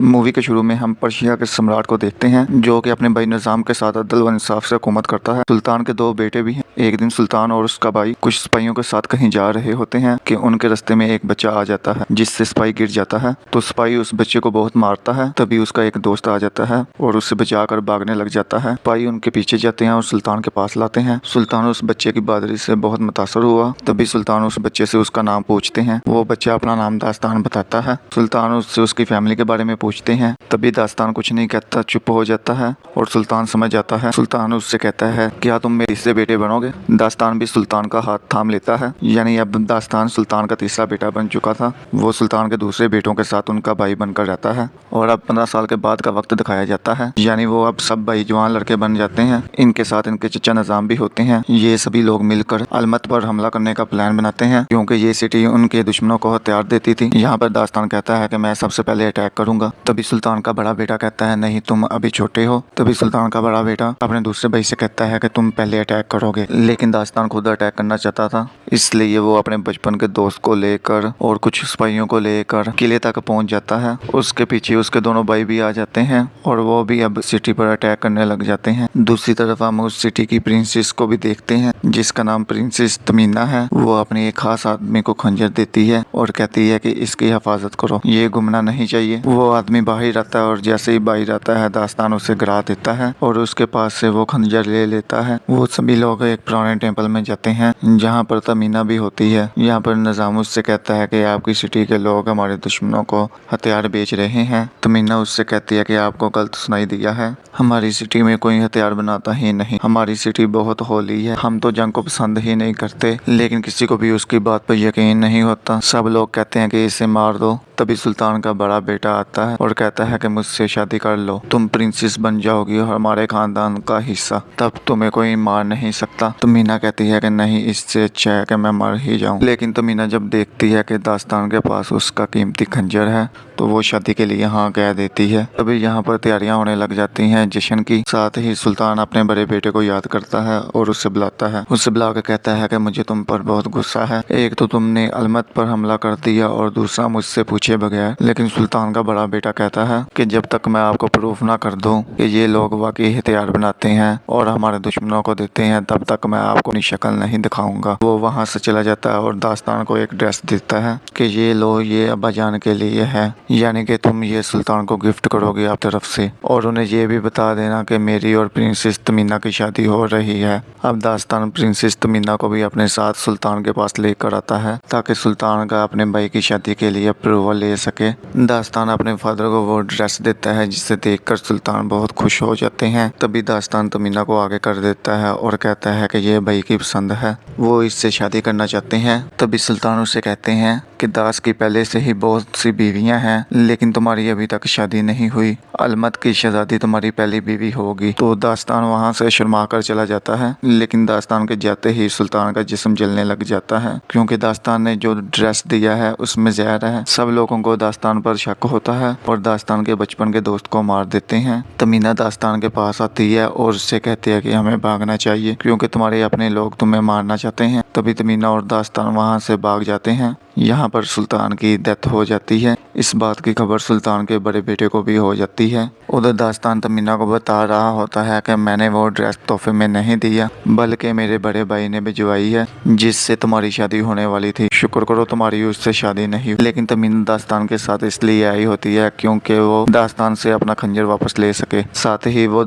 Movie के शुरू में हम पर्शिया के सम्राट को देखते हैं जो कि अपने भाई निजाम के साथ अदल व इंसाफ से हुकूमत करता है। सुल्तान के दो बेटे भी हैं। एक दिन सुल्तान और उसका भाई कुछ सिपाहियों के साथ कहीं जा रहे होते हैं कि उनके रास्ते में एक बच्चा आ जाता है जिससे सिपाही गिर जाता है। तो सिपाही उस बच्चे को बहुत मारता है। तभी उसका एक दोस्त आ जाता है और उससे बचाकर भागने लग जाता है। सिपाही उनके पीछे जाते हैं और सुल्तान के पास लाते हैं। सुल्तान उस बच्चे की बहादुरी से बहुत मुतासर हुआ। तभी सुल्तान उस बच्चे से उसका नाम पूछते हैं। वो बच्चा अपना नाम दास्तान बताता है। सुल्तान उससे उसकी फैमिली के बारे में पूछते हैं। तभी दास्तान कुछ नहीं कहता, चुप हो जाता है और सुल्तान समझ जाता है। सुल्तान उससे कहता है, क्या तुम मेरे तीसरे बेटे बनोगे? दास्तान भी सुल्तान का हाथ थाम लेता है। यानी अब दास्तान सुल्तान का तीसरा बेटा बन चुका था। वो सुल्तान के दूसरे बेटों के साथ उनका भाई बनकर रहता है। और अब 15 साल के बाद का वक्त दिखाया जाता है। यानी वो अब सब भाई जवान लड़के बन जाते हैं। इनके साथ इनके चचा निजाम भी होते हैं। ये सभी लोग मिलकर अलमत पर हमला करने का प्लान बनाते हैं क्योंकि ये सिटी उनके दुश्मनों को हथियार देती थी। यहाँ पर दास्तान कहता है कि मैं सबसे पहले अटैक करूंगा। तभी सुल्तान का बड़ा बेटा कहता है, नहीं, तुम अभी छोटे हो। तभी सुल्तान का बड़ा बेटा अपने दूसरे भाई से कहता है कि तुम पहले अटैक करोगे। लेकिन दास्तान खुद अटैक करना चाहता था, इसलिए वो अपने बचपन के दोस्त को लेकर और कुछ सिपाहियों को लेकर किले तक पहुंच जाता है। उसके पीछे उसके दोनों भाई भी आ जाते हैं और वो भी अब सिटी पर अटैक करने लग जाते हैं। दूसरी तरफ हम उस सिटी की प्रिंसेस को भी देखते हैं जिसका नाम प्रिंसेस तमीना है। वो अपने एक खास आदमी को खंजर देती है और कहती है कि इसकी हिफाजत करो, ये घूमना नहीं चाहिए। वो आदमी बाहर आता है और जैसे ही बाहर आता है दास्तान उसे गिरा देता है और उसके पास से वो खंजर ले लेता है। वो सभी लोग एक पुराने टेम्पल में जाते हैं जहाँ पर तमीना भी होती है। यहाँ पर निजाम उससे कहता है कि आपकी सिटी के लोग हमारे दुश्मनों को हथियार बेच रहे हैं। तमीना उससे कहती है कि आपको गलत सुनाई दिया है, हमारी सिटी में कोई हथियार बनाता ही नहीं। हमारी सिटी बहुत होली है, हम तो जंग को पसंद ही नहीं करते। लेकिन किसी को भी उसकी बात पर यकीन नहीं होता। सब लोग कहते हैं कि इसे मार दो। तभी सुल्तान का बड़ा बेटा आता है और कहता है कि मुझसे शादी कर लो, तुम प्रिंसेस बन जाओगी और हमारे खानदान का हिस्सा, तब तुम्हें कोई मार नहीं सकता। तमीना कहती है कि नहीं, इससे अच्छा है कि मैं मर ही जाऊं। लेकिन तमीना जब देखती है कि दास्तान के पास उसका कीमती खंजर है तो वो शादी के लिए हाँ कह देती है। तभी यहाँ पर तैयारियां होने लग जाती हैं जश्न की। साथ ही सुल्तान अपने बड़े बेटे को याद करता है और उससे बुलाता है। उससे बुला के कहता है कि मुझे तुम पर बहुत गुस्सा है। एक तो तुमने अलमत पर हमला कर दिया और दूसरा मुझसे पूछे बगैर। लेकिन सुल्तान का बड़ा बेटा कहता है कि जब तक मैं आपको प्रूफ ना कर दूं कि ये लोग वाकई हथियार बनाते हैं और हमारे दुश्मनों को देते हैं, तब तक मैं आपको अपनी शक्ल नहीं दिखाऊंगा। वो वहाँ से चला जाता है और दास्तान को एक ड्रेस देता है कि ये लो, ये अब्बा जान के लिए है, यानी कि तुम ये सुल्तान को गिफ्ट करोगे आप तरफ से। और उन्हें ये भी बता देना कि मेरी और प्रिंसेस तमीना की शादी हो रही है। अब दास्तान प्रिंसेस तमीना को भी अपने साथ सुल्तान के पास लेकर आता है ताकि सुल्तान का अपने भाई की शादी के लिए अप्रूवल ले सके। दास्तान अपने फादर को वो ड्रेस देता है जिसे देखकर सुल्तान बहुत खुश हो जाते हैं। तभी दास्तान तमीना को आगे कर देता है और कहता है कि ये भाई की पसंद है, वो इससे शादी करना चाहते हैं। तभी सुल्तान उससे कहते हैं कि दास की पहले से ही बहुत सी बीवियां हैं, लेकिन तुम्हारी अभी तक शादी नहीं हुई। अलमत की शहजादी तुम्हारी पहली बीवी होगी। तो दास्तान वहाँ से शर्मा कर चला जाता है। लेकिन दास्तान के जाते ही सुल्तान का जिस्म जलने लग जाता है क्योंकि दास्तान ने जो ड्रेस दिया है उसमें जहर है। सब लोगों को दास्तान पर शक होता है और दास्तान के बचपन के दोस्त को मार देते हैं। तमीना दास्तान के पास आती है और उससे कहती है कि हमें भागना चाहिए क्योंकि तुम्हारे अपने लोग तुम्हें मारना चाहते हैं। तभी तमीना और दास्तान वहाँ से भाग जाते हैं। यहाँ पर सुल्तान की डेथ हो जाती है। इस बात की खबर सुल्तान के बड़े बेटे को भी हो जाती है। उधर दास्तान तमीना को बता रहा होता है कि मैंने वो ड्रेस तोहफे में नहीं दिया, बल्कि मेरे बड़े भाई ने भिजवाई है जिससे तुम्हारी शादी होने वाली थी। शुक्र करो तुम्हारी उससे शादी नहीं हुई। लेकिन तमीना दास्तान के साथ इसलिए आई होती है क्योंकि वो दास्तान से अपना खंजर वापस ले सके। साथ ही वो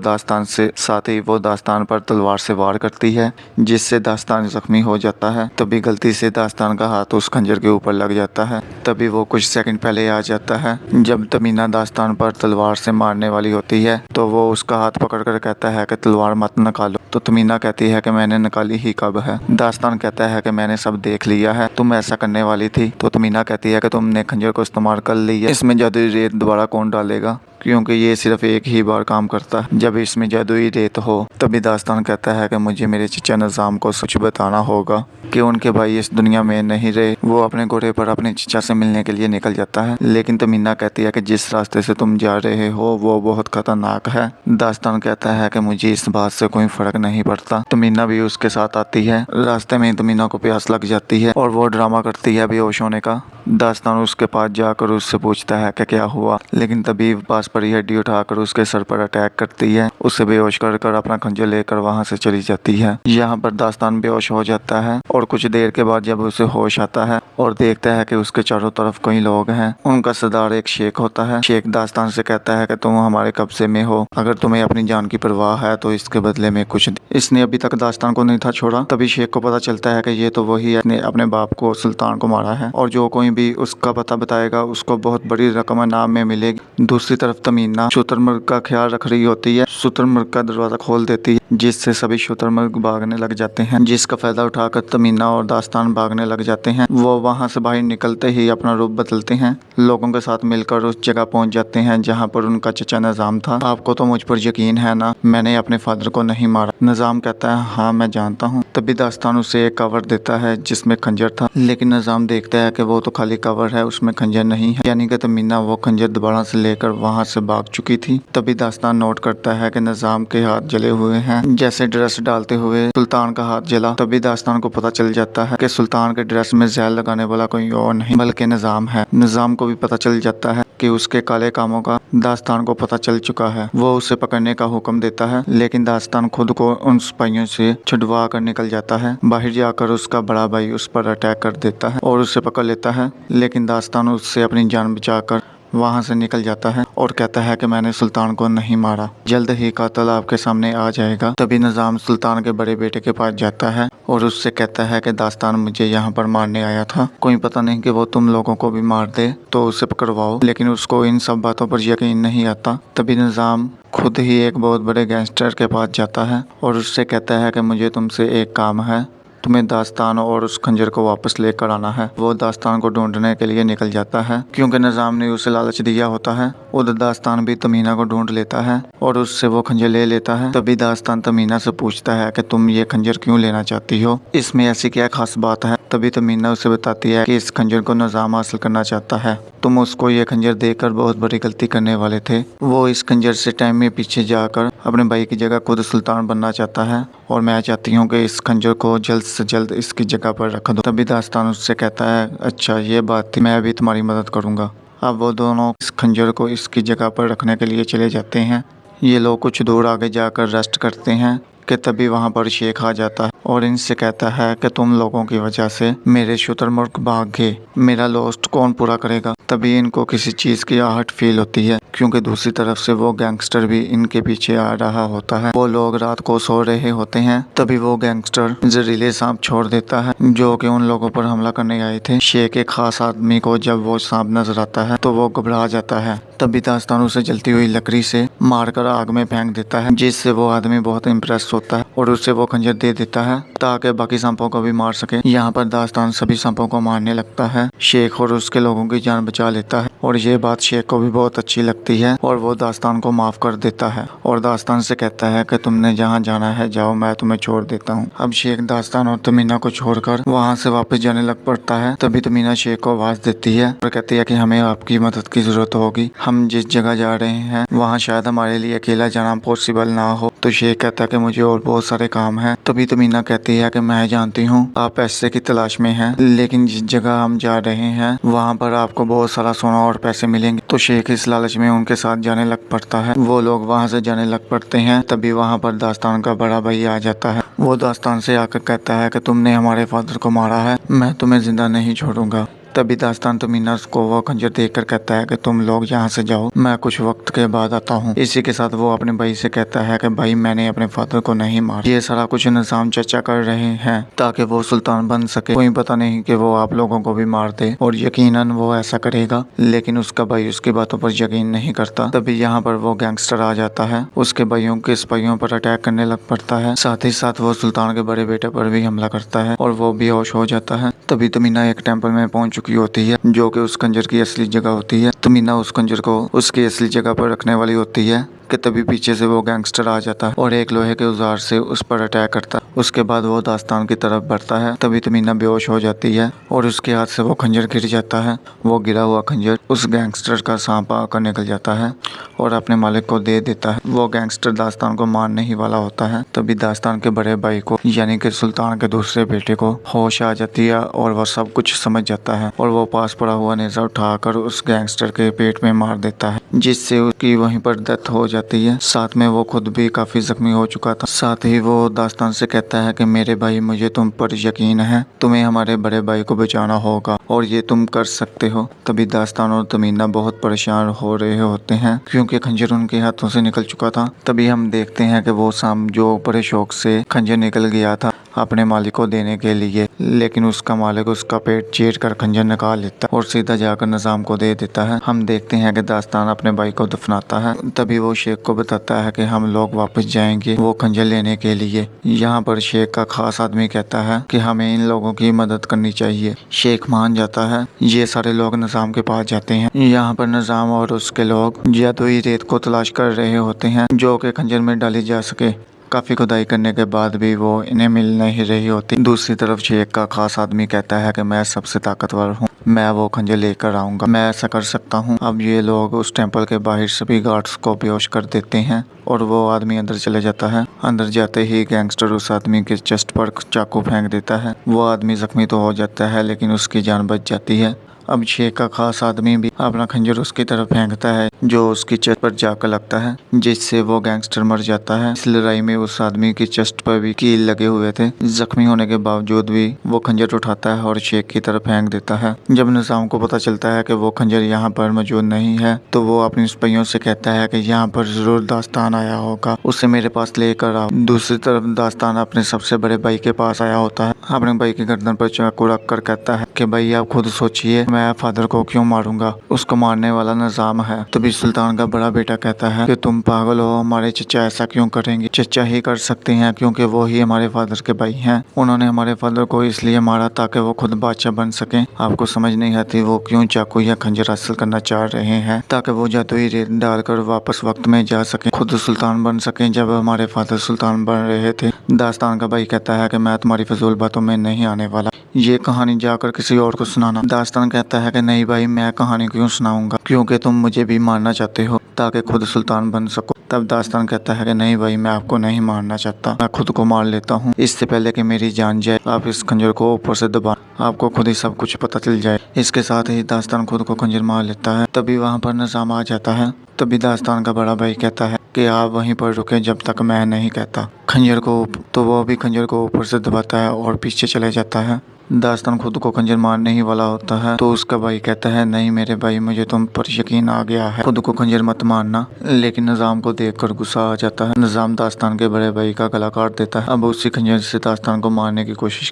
दास्तान पर तलवार से वार करती है जिससे दास्तान जख्मी हो जाता है। तभी गलती से दास्तान का हाथ उस खंजर के ऊपर लग जाता है। तभी वो कुछ सेकंड पहले आ जाता है। जब तमीना दास्तान पर तलवार से मारने वाली होती है तो वो उसका हाथ पकड़कर कहता है कि तलवार मत निकालो। तो तमीना कहती है कि मैंने निकाली ही कब है। दास्तान कहता है कि मैंने सब देख लिया है, तुम ऐसा करने वाली थी। तो तमीना कहती है कि तुमने खंजर को इस्तेमाल कर लिया, इसमें जादुई रेत दोबारा कौन डालेगा? क्योंकि ये सिर्फ एक ही बार काम करता है जब इसमें जादुई रेत हो। तभी दास्तान कहता है कि मुझे मेरे चचा निज़ाम को सच बताना होगा कि उनके भाई इस दुनिया में नहीं रहे। वो अपने घोड़े पर अपने चचा से मिलने के लिए निकल जाता है, लेकिन तमीना कहती है कि जिस रास्ते से तुम जा रहे हो वो बहुत खतरनाक है। दास्तान कहता है कि मुझे इस बात से कोई फर्क नहीं पड़ता। तमीना भी उसके साथ आती है। रास्ते में तमीना को प्यास लग जाती है और वो ड्रामा करती है बेहोश होने का। दास्तान उसके पास जाकर उससे पूछता है कि क्या हुआ, लेकिन तभी पास पड़ी हड्डी उठाकर उसके सर पर अटैक करती है। उसे बेहोश कर अपना खंजर लेकर वहां से चली जाती है। यहाँ पर दास्तान बेहोश हो जाता है और कुछ देर के बाद जब उसे होश आता है और देखता है कि उसके चारों तरफ कई लोग हैं। उनका सरदार एक शेख होता है। शेख दास्तान से कहता है कि तुम हमारे कब्जे में हो, अगर तुम्हें अपनी जान की परवाह है तो इसके बदले में कुछ। इसने अभी तक दास्तान को नहीं था छोड़ा। तभी शेख को पता चलता है कि ये तो वही है अपने बाप को सुल्तान को मारा है और जो कोई भी उसका पता बताएगा उसको बहुत बड़ी रकम इनाम में मिलेगी। दूसरी तरफ तमीना शुतुरमुर्ग का ख्याल रख रही होती है। शुतुरमुर्ग का दरवाजा खोल देती है जिससे सभी शुतुरमुर्ग भागने लग जाते हैं, जिसका फायदा उठाकर तमीना और दास्तान भागने लग जाते हैं। वो वहां से बाहर निकलते ही अपना रूप बदलते हैं, लोगों के साथ मिलकर उस जगह पहुंच जाते हैं जहां पर उनका चचा निज़ाम था। आपको तो मुझ पर यकीन है ना, मैंने अपने फादर को नहीं मारा। निज़ाम कहता है हाँ मैं जानता हूँ। तभी दास्तान उसे एक कवर देता है जिसमें खंजर था, लेकिन निज़ाम देखता है कि वो तो खाली कवर है, उसमें खंजर नहीं है, यानी कि तमीना वो खंजर दोबारा से लेकर वहां से भाग चुकी थी। तभी दास्तान नोट करता है कि निज़ाम के हाथ जले हुए हैं, जैसे ड्रेस डालते हुए सुल्तान का हाथ जला। तभी दास्तान को पता चल जाता है कि सुल्तान के ड्रेस में जहर लगाने वाला कोई और नहीं बल्कि निज़ाम है। निज़ाम को भी पता चल जाता है कि उसके काले कामों का दास्तान को पता चल चुका है। वो उसे पकड़ने का हुक्म देता है, लेकिन दास्तान खुद को उन सिपाहियों से छुड़वा कर निकल जाता है। बाहर जाकर उसका बड़ा भाई उस पर अटैक कर देता है और उसे पकड़ लेता है, लेकिन दास्तान उससे अपनी जान बचाकर वहां से निकल जाता है और कहता है कि मैंने सुल्तान को नहीं मारा, जल्द ही कातिल आपके सामने आ जाएगा। तभी निज़ाम सुल्तान के बड़े बेटे के पास जाता है और उससे कहता है कि दास्तान मुझे यहाँ पर मारने आया था, कोई पता नहीं कि वो तुम लोगों को भी मार दे तो उसे पकड़वाओ। लेकिन उसको इन सब बातों पर यकीन नहीं आता। तभी निज़ाम खुद ही एक बहुत बड़े गैंगस्टर के पास जाता है और उससे कहता है कि मुझे तुमसे एक काम है, तुम्हें दास्तान और उस खंजर को वापस लेकर आना है। वो दास्तान को ढूंढने के लिए निकल जाता है क्योंकि निज़ाम ने उसे लालच दिया होता है। उधर दास्तान भी तमीना को ढूंढ लेता है और उससे वो खंजर ले लेता है। तभी दास्तान तमीना से पूछता है कि तुम ये खंजर क्यों लेना चाहती हो, इसमें ऐसी क्या खास बात है। तभी तमीना उसे बताती है कि इस खंजर को निज़ाम हासिल करना चाहता है, तुम उसको ये खंजर देकर बहुत बड़ी गलती करने वाले थे। वो इस खंजर से टाइम में पीछे जाकर अपने भाई की जगह खुद सुल्तान बनना चाहता है और मैं चाहती हूँ कि इस खंजर को जल्द से जल्द इसकी जगह पर रख दो। तभी दास्तान उससे कहता है अच्छा ये बात थी, मैं अभी तुम्हारी मदद करूँगा। अब वो दोनों इस खंजर को इसकी जगह पर रखने के लिए चले जाते हैं। ये लोग कुछ दूर आगे जाकर रेस्ट करते हैं कि तभी वहाँ पर शेख आ जाता है और इनसे कहता है कि तुम लोगों की वजह से मेरे शुतुरमुर्ग भाग गए, मेरा लॉस्ट कौन पूरा करेगा। तभी इनको किसी चीज़ की आहट फील होती है क्योंकि दूसरी तरफ से वो गैंगस्टर भी इनके पीछे आ रहा होता है। वो लोग रात को सो रहे होते हैं। तभी वो गैंगस्टर जहरीले सांप छोड़ देता है जो कि उन लोगों पर हमला करने आए थे। शेख एक खास आदमी को जब वो सांप नजर आता है तो वो घबरा जाता है। तभी दास्तान उसे जलती हुई लकड़ी से मारकर आग में फेंक देता है, जिससे वो आदमी बहुत इम्प्रेस होता है और उसे वो खंजर दे देता है ताकि बाकी सांपों को भी मार सके। यहाँ पर दास्तान सभी सांपों को मारने लगता है, शेख और उसके लोगों की जान बचा लेता है और ये बात शेख को भी बहुत अच्छी लगती है और वो दास्तान को माफ कर देता है और दास्तान से कहता है कि तुमने जहाँ जाना है जाओ, मैं तुम्हें छोड़ देता हूँ। अब शेख दास्तान और तमीना को छोड़कर वहाँ से वापस जाने लग पड़ता है। तभी तमीना शेख को आवाज देती है और कहती है कि हमें आपकी मदद की जरूरत होगी, हम जिस जगह जा रहे हैं वहाँ शायद हमारे लिए अकेला जाना पॉसिबल ना हो। तो शेख कहता है कि मुझे और बहुत सारे काम हैं। तभी तमीना कहती है कि मैं जानती हूँ आप पैसे की तलाश में हैं, लेकिन जिस जगह हम जा रहे हैं वहाँ पर आपको बहुत सारा सोना और पैसे मिलेंगे। तो शेख इस लालच में उनके साथ जाने लग पड़ता है। वो लोग वहाँ से जाने लग पड़ते हैं। तभी वहाँ पर दास्तान का बड़ा भाई आ जाता है। वो दास्तान से आकर कहता है कि तुमने हमारे फादर को मारा है, मैं तुम्हें जिंदा नहीं छोड़ूंगा। तभी दास्तान तमीना को वो खंजर देखकर कहता है कि तुम लोग यहाँ से जाओ, मैं कुछ वक्त के बाद आता हूँ। इसी के साथ वो अपने भाई से कहता है कि भाई मैंने अपने फादर को नहीं मारा, ये सारा कुछ निज़ाम चर्चा कर रहे हैं ताकि वो सुल्तान बन सके। कोई पता नहीं कि वो आप लोगों को भी मार दे और यकीनन वो ऐसा करेगा, लेकिन उसका भाई उसकी बातों पर यकीन नहीं करता। तभी यहाँ पर वो गैंगस्टर आ जाता है, उसके भाइयों के सिपाहियों पर अटैक करने लग पड़ता है। साथ ही साथ वो सुल्तान के बड़े बेटे पर भी हमला करता है और वो बेहोश हो जाता है। तभी तमीना एक टेम्पल में पहुंच चुकी होती है, जो कि उस खंजर की असली जगह होती है। तमीना उस खंजर को उसकी असली जगह पर रखने वाली होती है कि तभी पीछे से वो गैंगस्टर आ जाता है और एक लोहे के औजार से उस पर अटैक करता है। उसके बाद वो दास्तान की तरफ बढ़ता है। तभी तमीना बेहोश हो जाती है और उसके हाथ से वो खंजर गिर जाता है। वो गिरा हुआ खंजर उस गैंगस्टर का सांप आकर निकल जाता है और अपने मालिक को दे देता है। वो गैंगस्टर दास्तान को मारने ही वाला होता है। तभी दास्तान के बड़े भाई को यानी कि सुल्तान के दूसरे बेटे को होश आ जाती है और वह सब कुछ समझ जाता है और वो पास पड़ा हुआ नेजा उठाकर उस गैंगस्टर के पेट में मार देता है, जिससे उसकी वहीं पर डेथ हो जाती है। साथ में वो खुद भी काफी जख्मी हो चुका था। साथ ही वो दास्तान से कहता है कि मेरे भाई, मुझे तुम पर यकीन है, तुम्हें हमारे बड़े भाई को बचाना होगा और ये तुम कर सकते हो। तभी दास्तान और तमीना बहुत परेशान हो रहे होते हैं क्योंकि खंजर उनके हाथों से निकल चुका था। तभी हम देखते हैं कि वो शाम जो बड़े शौक से खंजर निकल गया था अपने मालिक को देने के लिए, लेकिन उसका मालिक उसका पेट चीर कर खंजर निकाल लेता है और सीधा जाकर निजाम को दे देता है। हम देखते हैं कि दास्तान अपने भाई को दफनाता है। तभी वो शेख को बताता है कि हम लोग वापस जाएंगे वो खंजर लेने के लिए। यहाँ पर शेख का खास आदमी कहता है कि हमें इन लोगों की मदद करनी चाहिए। शेख मान जाता है। ये सारे लोग निजाम के पास जाते हैं। यहाँ पर निजाम और उसके लोग जादुई रेत को तलाश कर रहे होते हैं जो कि खंजर में डाली जा सके। काफी खुदाई करने के बाद भी वो इन्हें मिल नहीं रही होती। दूसरी तरफ शेख का खास आदमी कहता है कि मैं सबसे ताकतवर हूँ, मैं वो खंजर लेकर आऊंगा, मैं ऐसा कर सकता हूँ। अब ये लोग उस टेंपल के बाहर सभी गार्ड्स को बेहोश कर देते हैं और वो आदमी अंदर चले जाता है। अंदर जाते ही गैंगस्टर उस आदमी के चेस्ट पर चाकू फेंक देता है। वो आदमी जख्मी तो हो जाता है लेकिन उसकी जान बच जाती है। अब शेख का खास आदमी भी अपना खंजर उसकी तरफ फेंकता है जो उसकी चेस्ट पर जाकर लगता है, जिससे वो गैंगस्टर मर जाता है। इस लड़ाई में उस आदमी की चेस्ट पर भी कील लगे हुए थे। जख्मी होने के बावजूद भी वो खंजर उठाता है और शेख की तरफ फेंक देता है। जब निजाम को पता चलता है कि वो खंजर यहाँ पर मौजूद नहीं है तो वो अपने सिपाहियों से कहता है कि यहाँ पर जरूर दास्तान आया होगा, उसे मेरे पास लेकर आओ। दूसरी तरफ दास्तान अपने सबसे बड़े भाई के पास आया होता है। अपने भाई की गर्दन पर चाकू रख कर कहता है कि भाई आप खुद सोचिए, मैं फादर को क्यों मारूंगा, उसको मारने वाला निजाम है। तभी सुल्तान का बड़ा बेटा कहता है कि तुम पागल हो, हमारे चचा ऐसा क्यों करेंगे, चचा ही कर सकते हैं क्योंकि वो ही हमारे फादर के भाई हैं। उन्होंने हमारे फादर को इसलिए मारा ताकि वो खुद बादशाह बन सके। आपको समझ नहीं आती वो क्यों चाकू या खंजर हासिल करना चाह रहे हैं ताकि वो जादुई रेत डालकर वापस वक्त में जा सके, खुद सुल्तान बन सके जब हमारे फादर सुल्तान बन रहे थे। दास्तान का भाई कहता है कि मैं तुम्हारी फजूल बातों में नहीं आने वाला, ये कहानी जाकर किसी और को सुनाना। दास्तान कहता है कि नहीं भाई, मैं कहानी क्यों सुनाऊंगा क्योंकि तुम मुझे भी मारना चाहते हो ताकि खुद सुल्तान बन सको। तब दास्तान कहता है कि नहीं भाई, मैं आपको नहीं मारना चाहता, मैं खुद को मार लेता हूँ इससे पहले कि मेरी जान जाए। आप इस खंजर को ऊपर से दबा, आपको खुद ही सब कुछ पता चल जाए। इसके साथ ही दास्तान खुद को खंजर मार लेता है। तभी वहाँ पर निजाम आ जाता है। तभी दास्तान का बड़ा भाई कहता है कि आप वहीं पर रुके जब तक मैं नहीं कहता खंजर को। तो वो भी खंजर को ऊपर से दबाता है और पीछे चले जाता है। दास्तान खुद को खंजर मारने ही वाला होता है तो उसका भाई कहता है नहीं मेरे भाई, मुझे तुम पर यकीन आ गया है, खुद को खंजर मत मारना। लेकिन निजाम को देखकर गुस्सा आ जाता है। निजाम दास्तान के बड़े भाई का गला काट देता है। अब उसी खंजर से दास्तान को मारने की कोशिश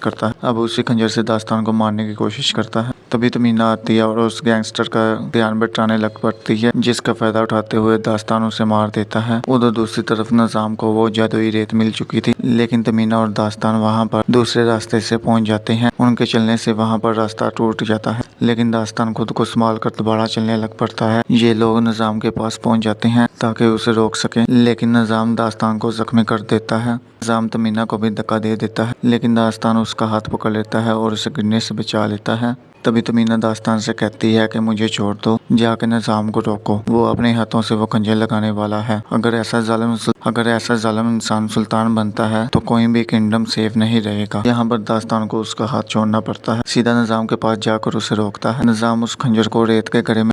करता है। तभी तमीना आती है और उस गैंगस्टर का ध्यान बटाने लग पड़ती है, जिसका फायदा उठाते हुए दास्तान उसे मार देता है। उधर दूसरी तरफ निजाम को वो जादुई रेत मिल चुकी थी, लेकिन तमीना और दास्तान वहाँ पर दूसरे रास्ते से पहुँच जाते हैं। उनके चलने से वहाँ पर रास्ता टूट जाता है, लेकिन दास्तान खुद को संभाल कर दोबारा चलने लग पड़ता है। ये लोग निजाम के पास पहुँच जाते हैं ताकि उसे रोक सकें, लेकिन निजाम दास्तान को जख्मी कर देता है। निजाम तमीना को भी धक्का दे देता है, लेकिन दास्तान उसका हाथ पकड़ लेता है और उसे गिरने से बचा लेता है। तभी तमीना दास्तान से कहती है कि मुझे छोड़ दो, जाके निजाम को रोको, वो अपने हाथों से वो खंजर लगाने वाला है। अगर ऐसा जालिम इंसान सुल्तान बनता है तो कोई भी किंगडम सेफ नहीं रहेगा। यहाँ पर दास्तान को उसका हाथ छोड़ना पड़ता है। सीधा निजाम के पास जाकर उसे रोकता है। निजाम उस खंजर को रेत के घड़े में